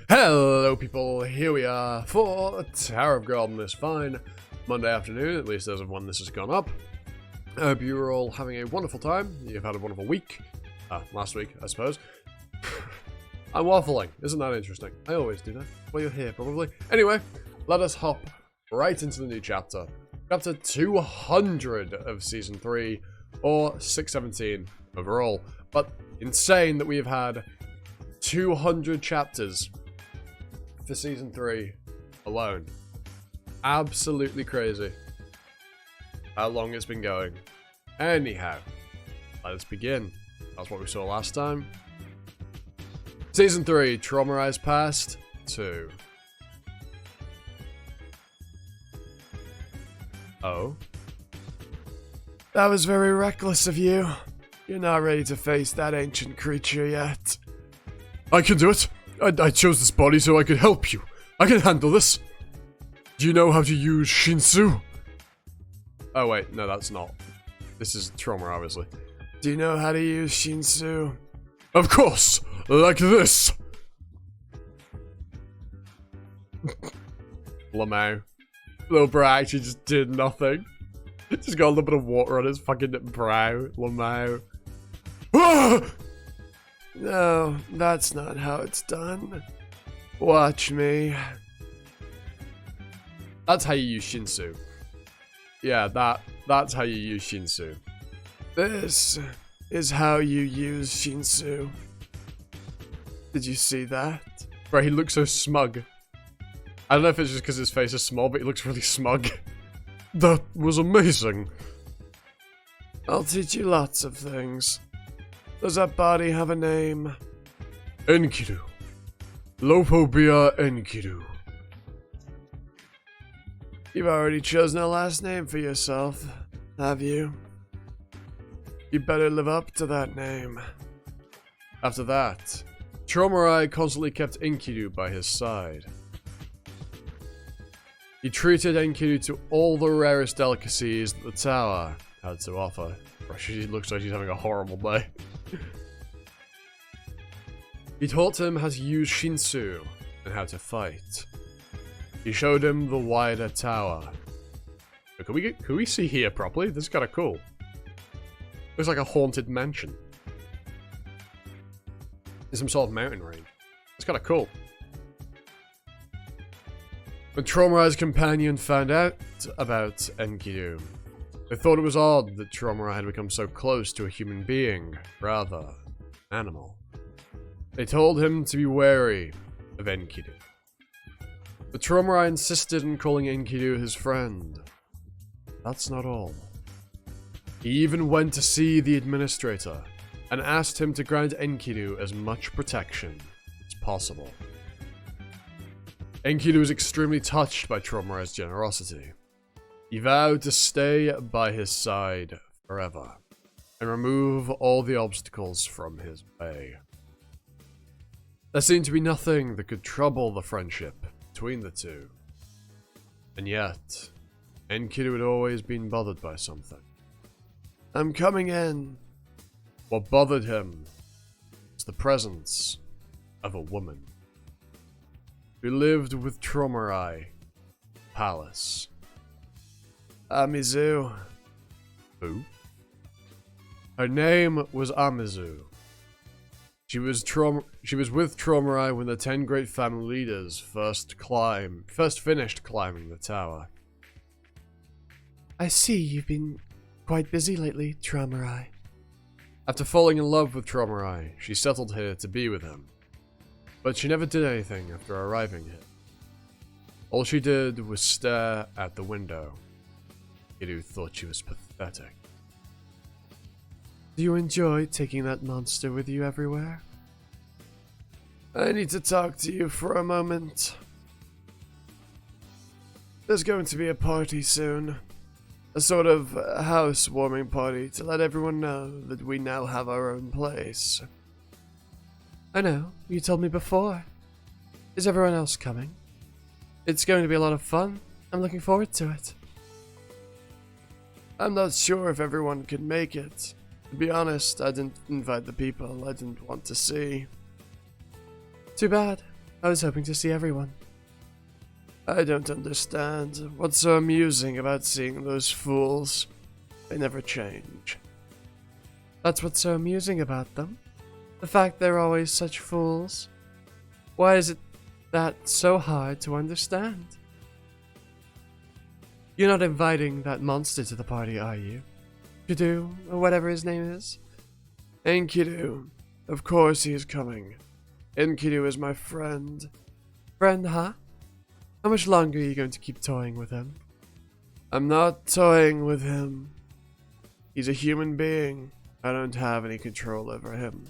Hello people, here we are for Tower of God on this fine Monday afternoon, at least as of when this has gone up. I hope you are all having a wonderful time. You've had a wonderful week. Last week, I suppose. I'm waffling, isn't that interesting? I always do that. Well, you're here, probably. Anyway, let us hop right into the new chapter. Chapter 200 of Season 3, or 617 overall. But insane that we have had 200 chapters for Season 3 alone. Absolutely crazy how long it's been going. Anyhow, let us begin. That's what we saw last time. Season 3, Traumatized Past 2. Oh? That was very reckless of you. You're not ready to face that ancient creature yet. I can do it. I chose this body so I could help you. I can handle this. Do you know how to use Shinsu? Oh wait, no that's not. This is trauma, obviously. Do you know how to use Shinsu? Of course! Like this! Lamau. Little bro actually just did nothing. Just got a little bit of water on his fucking brow. Lamau. Ah! No, that's not how it's done. Watch me. That's how you use Shinsu. Yeah, that's how you use Shinsu. This is how you use Shinsu. Did you see that? Bro, he looks so smug. I don't know if it's just because his face is small, but he looks really smug. That was amazing. I'll teach you lots of things. Does that body have a name? Enkidu. Lopobia Enkidu. You've already chosen a last name for yourself, have you? You better live up to that name. After that, Traumarai constantly kept Enkidu by his side. He treated Enkidu to all the rarest delicacies that the tower had to offer. She looks like she's having a horrible day. He taught him how to use Shinsu and how to fight. He showed him the wider tower. Can we see here properly? This is kind of cool. Looks like a haunted mansion. There's some sort of mountain range. It's kind of cool. When Traumarai's companion found out about Enkidu, they thought it was odd that Traumarai had become so close to a human being, rather animal. They told him to be wary of Enkidu. But Traumarai insisted on calling Enkidu his friend. That's not all. He even went to see the administrator and asked him to grant Enkidu as much protection as possible. Enkidu was extremely touched by Traumarai's generosity. He vowed to stay by his side forever and remove all the obstacles from his way. There seemed to be nothing that could trouble the friendship between the two. And yet, Enkidu had always been bothered by something. I'm coming in. What bothered him was the presence of a woman who lived with Traumarai Palace. Amizu. Who? Her name was Amizu. She was with Traumarai when the 10 great family leaders first finished climbing the tower. I see you've been quite busy lately, Traumarai. After falling in love with Traumarai, she settled here to be with him. But she never did anything after arriving here. All she did was stare at the window. Enkidu thought she was pathetic. Do you enjoy taking that monster with you everywhere? I need to talk to you for a moment. There's going to be a party soon. A sort of housewarming party to let everyone know that we now have our own place. I know, you told me before. Is everyone else coming? It's going to be a lot of fun. I'm looking forward to it. I'm not sure if everyone can make it. To be honest, I didn't invite the people I didn't want to see. Too bad. I was hoping to see everyone. I don't understand. What's so amusing about seeing those fools? They never change. That's what's so amusing about them. The fact they're always such fools. Why is it that so hard to understand? You're not inviting that monster to the party, are you? Enkidu, or whatever his name is? Enkidu. Of course he is coming. Enkidu is my friend. Friend, huh? How much longer are you going to keep toying with him? I'm not toying with him. He's a human being. I don't have any control over him.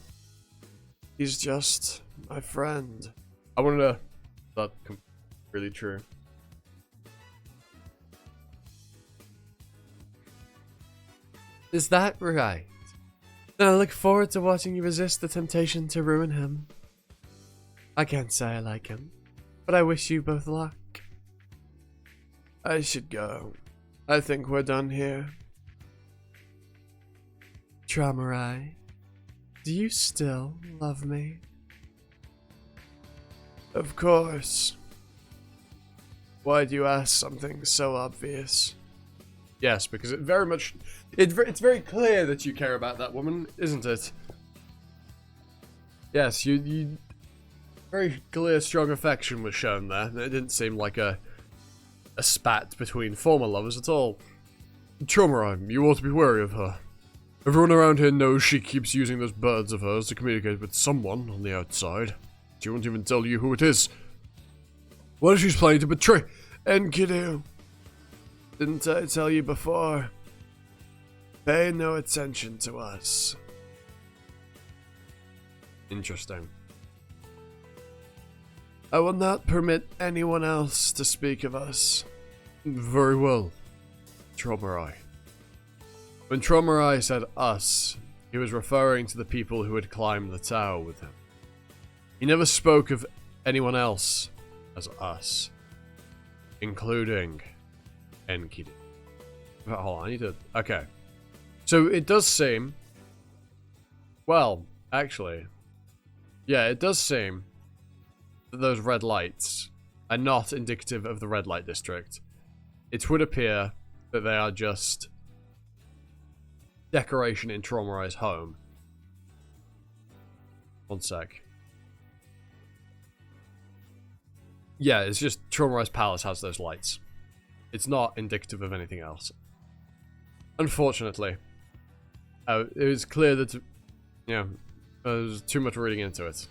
He's just my friend. I want to know if that's really true. Is that right? Then I look forward to watching you resist the temptation to ruin him. I can't say I like him, but I wish you both luck. I should go. I think we're done here. Traumarai, do you still love me? Of course. Why do you ask something so obvious? Yes, because it's very clear that you care about that woman, isn't it? Yes, you very clear, strong affection was shown there. It didn't seem like a spat between former lovers at all. Traumarai, you ought to be wary of her. Everyone around here knows she keeps using those birds of hers to communicate with someone on the outside. She won't even tell you who it is. What if she's planning to betray Enkidu? Didn't I tell you before? Pay no attention to us. Interesting. I will not permit anyone else to speak of us. Very well, Traumarai. When Traumarai said us, he was referring to the people who had climbed the tower with him. He never spoke of anyone else as us, including Enkidu. Hold on, I need to... Okay. So it does seem... Well, actually... Yeah, it does seem that those red lights are not indicative of the red light district. It would appear that they are just decoration in Traumarai's home. One sec. Yeah, it's just Traumarai's palace has those lights. It's not indicative of anything else. Unfortunately, it was clear that, you know, there was too much reading into it.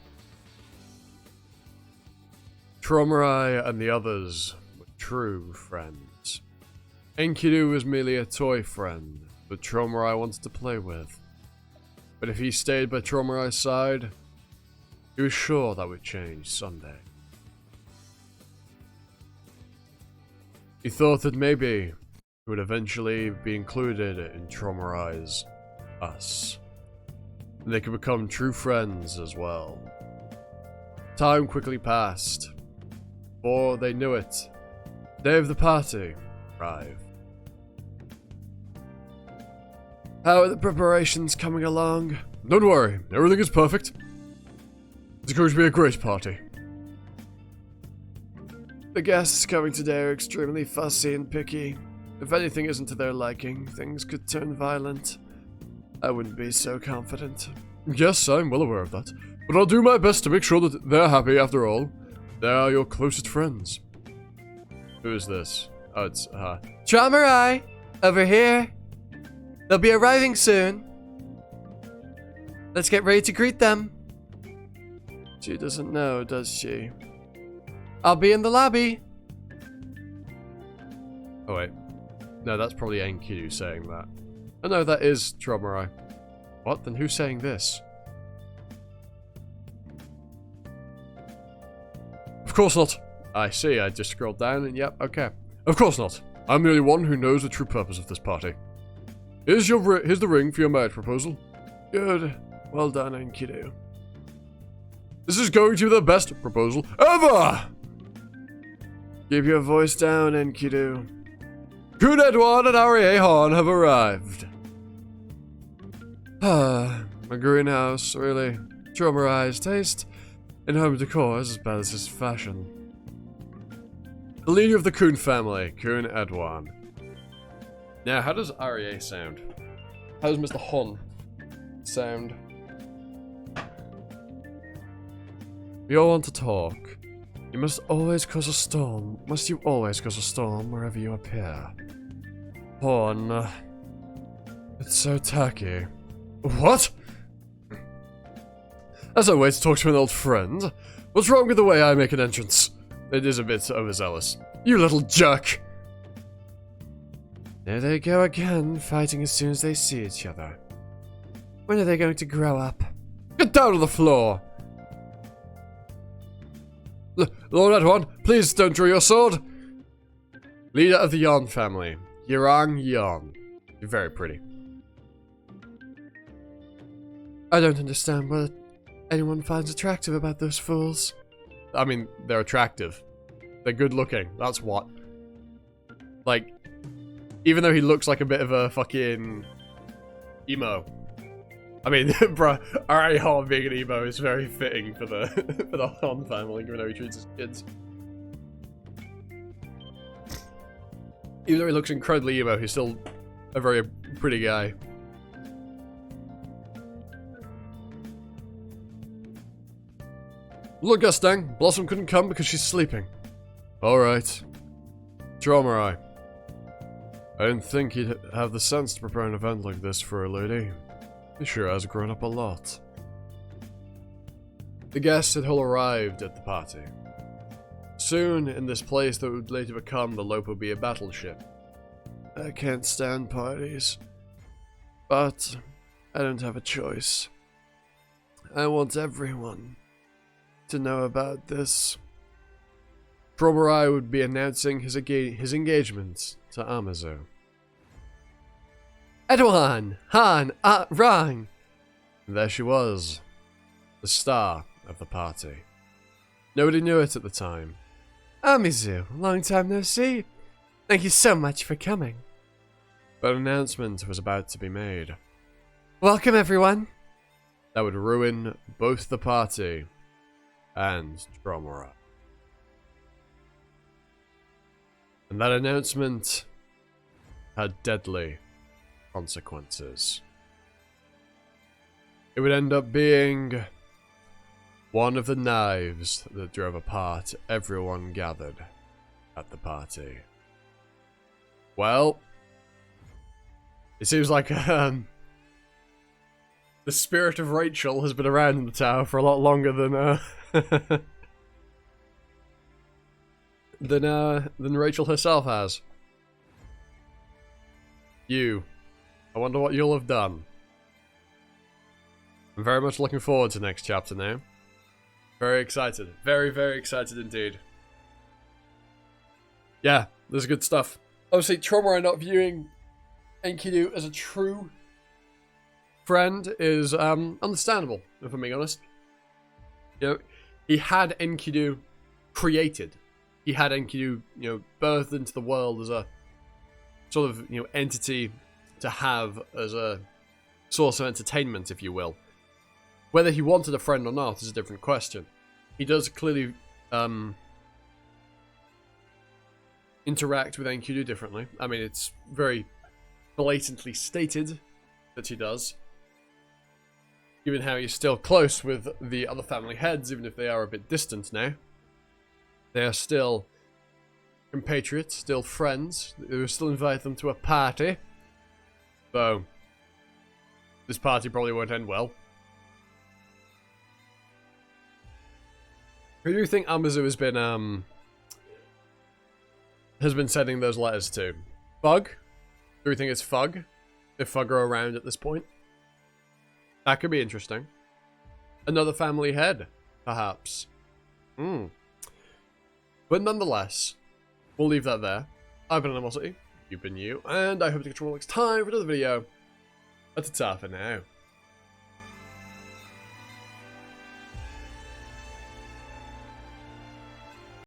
Traumarai and the others were true friends. Enkidu was merely a toy friend that Traumarai wanted to play with. But if he stayed by Traumarai's side, he was sure that would change someday. He thought that maybe he would eventually be included in Traumarai's us. And they could become true friends as well. Time quickly passed. Before they knew it, the day of the party arrived. How are the preparations coming along? Don't worry, everything is perfect. It's going to be a great party. The guests coming today are extremely fussy and picky. If anything isn't to their liking, things could turn violent. I wouldn't be so confident. Yes, I'm well aware of that. But I'll do my best to make sure that they're happy after all. They are your closest friends. Who is this? Oh, it's Traumarai! Over here! They'll be arriving soon. Let's get ready to greet them. She doesn't know, does she? I'll be in the lobby. Oh wait. No, that's probably Enkidu saying that. Oh no, that is Traumarai. What? Then who's saying this? Of course not. I see, I just scrolled down and yep, okay. Of course not. I'm the only one who knows the true purpose of this party. Here's the ring for your marriage proposal. Good. Well done, Enkidu. This is going to be the best proposal ever! Keep your voice down, Enkidu. Kun Edouard and Arié Han have arrived. Ah, a greenhouse, really. Traumarai's taste. in home decor is as bad as his fashion. The leader of the Kuhn family, Kuhn Edwan. Now, how does Arie sound? How does Mr. Hun sound? We all want to talk. You must always cause a storm. Must you always cause a storm wherever you appear? Hun. It's so tacky. What? That's no way to talk to an old friend. What's wrong with the way I make an entrance? It is a bit overzealous. You little jerk! There they go again, fighting as soon as they see each other. When are they going to grow up? Get down on the floor! Lord Edwan, please don't draw your sword! Leader of the Yon family, Yirang Yon. You're very pretty. I don't understand what anyone finds attractive about those fools. I mean, they're attractive. They're good looking, that's what. Like, even though he looks like a bit of a fucking emo. I mean, bruh, Arie Han being an emo is very fitting for the for the Han family, given how he treats his kids. Even though he looks incredibly emo, he's still a very pretty guy. Look, Gustang, Blossom couldn't come because she's sleeping. Alright. Dromarai. I didn't think he'd have the sense to prepare an event like this for a lady. He sure has grown up a lot. The guests had all arrived at the party. Soon, in this place that would later become the Lopobia battleship. I can't stand parties. But I don't have a choice. I want everyone to know about this. Dromarai would be announcing his engagement to Amazu. Edwan! Han! Rang! And there she was. The star of the party. Nobody knew it at the time. Amazu, long time no see. Thank you so much for coming. But an announcement was about to be made. Welcome, everyone! That would ruin both the party and Dromarai. And that announcement had deadly consequences. It would end up being one of the knives that drove apart everyone gathered at the party. Well, it seems like the spirit of Rachel has been around in the tower for a lot longer than than Rachel herself has. You. I wonder what you'll have done. I'm very much looking forward to next chapter now. Very excited. Very, very excited indeed. Yeah, there's good stuff. Obviously, Dromarai not viewing Enkidu as a true friend is understandable, if I'm being honest. You know, he had Enkidu created. He had Enkidu, birthed into the world as a sort of, entity to have as a source of entertainment, if you will. Whether he wanted a friend or not is a different question. He does clearly interact with Enkidu differently. I mean, it's very blatantly stated that he does. Given how he's still close with the other family heads, even if they are a bit distant now. They are still compatriots, still friends. They will still invite them to a party. So, this party probably won't end well. Who do you think Amazu has been sending those letters to? Fug? Do we think it's Fug? If Fug are around at this point? That could be interesting. Another family head, perhaps. But nonetheless, we'll leave that there. I've been Animosity, you've been you, and I hope to catch you all next time for another video. That's it for now.